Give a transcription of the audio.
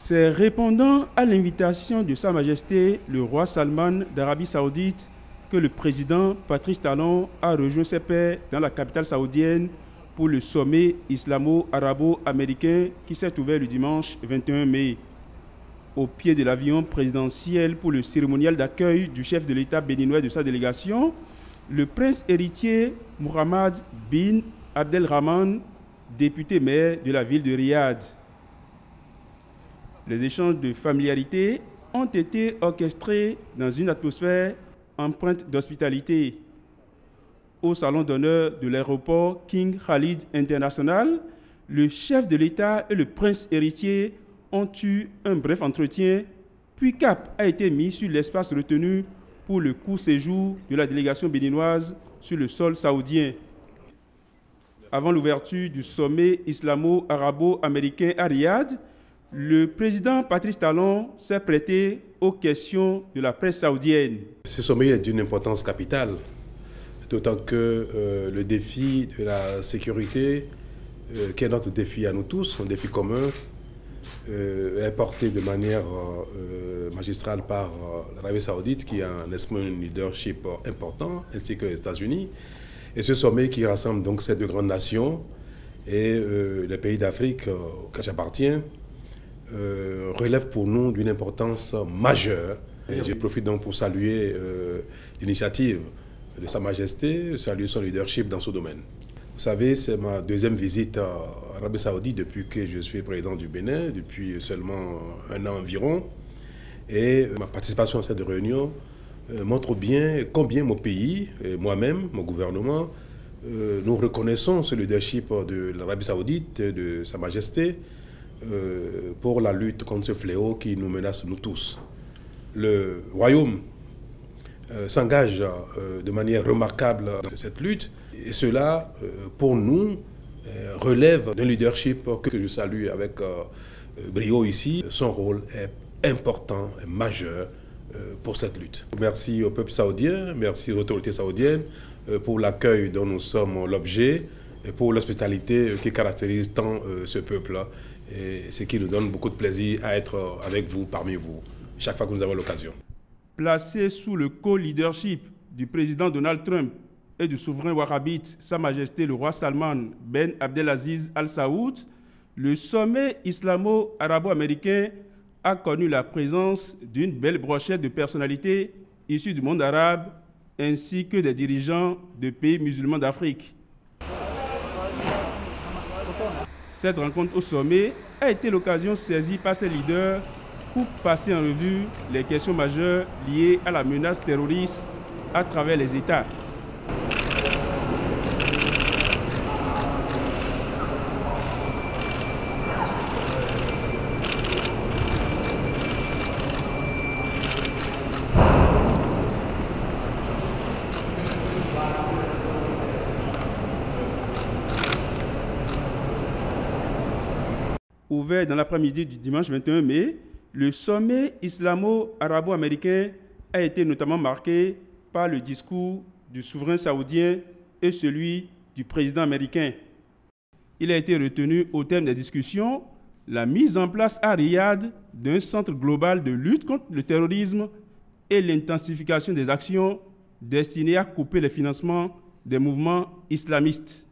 C'est répondant à l'invitation de Sa Majesté le roi Salman d'Arabie Saoudite que le président Patrice Talon a rejoint ses pairs dans la capitale saoudienne pour le sommet islamo-arabo-américain qui s'est ouvert le dimanche 21 mai. Au pied de l'avion présidentiel pour le cérémonial d'accueil du chef de l'État béninois de sa délégation, le prince héritier Mohammed bin Abdelrahman, député maire de la ville de Riyad. Les échanges de familiarité ont été orchestrés dans une atmosphère empreinte d'hospitalité. Au salon d'honneur de l'aéroport King Khalid International, le chef de l'État et le prince héritier ont eu un bref entretien, puis cap a été mis sur l'espace retenu pour le court séjour de la délégation béninoise sur le sol saoudien. Avant l'ouverture du sommet islamo-arabo-américain à Riyad, le président Patrice Talon s'est prêté aux questions de la presse saoudienne. Ce sommet est d'une importance capitale, d'autant que le défi de la sécurité, qui est notre défi à nous tous, un défi commun, est porté de manière magistrale par l'Arabie Saoudite, qui a un leadership important, ainsi que les États-Unis. Et ce sommet qui rassemble donc ces deux grandes nations et les pays d'Afrique auxquels j'appartiens, relève pour nous d'une importance majeure. Et je profite donc pour saluer l'initiative de Sa Majesté, saluer son leadership dans ce domaine. Vous savez, c'est ma deuxième visite en Arabie Saoudite depuis que je suis président du Bénin, depuis seulement un an environ. Et ma participation à cette réunion montre bien combien mon pays, moi-même, mon gouvernement, nous reconnaissons ce leadership de l'Arabie Saoudite, de Sa Majesté, pour la lutte contre ce fléau qui nous menace nous tous. Le royaume s'engage de manière remarquable dans cette lutte et cela, pour nous, relève d'un leadership que je salue avec brio ici. Son rôle est important et majeur pour cette lutte. Merci au peuple saoudien, merci aux autorités saoudiennes pour l'accueil dont nous sommes l'objet et pour l'hospitalité qui caractérise tant ce peuple-là. Et ce qui nous donne beaucoup de plaisir à être avec vous, parmi vous, chaque fois que nous avons l'occasion. Placé sous le co-leadership du président Donald Trump et du souverain wahhabite Sa Majesté le roi Salman ben Abdelaziz Al Saoud, le sommet islamo-arabo-américain a connu la présence d'une belle brochette de personnalités issues du monde arabe ainsi que des dirigeants de pays musulmans d'Afrique. Cette rencontre au sommet a été l'occasion saisie par ces leaders pour passer en revue les questions majeures liées à la menace terroriste à travers les États. Ouvert dans l'après-midi du dimanche 21 mai, le sommet islamo-arabo-américain a été notamment marqué par le discours du souverain saoudien et celui du président américain. Il a été retenu au terme des discussions la mise en place à Riyad d'un centre global de lutte contre le terrorisme et l'intensification des actions destinées à couper les financements des mouvements islamistes.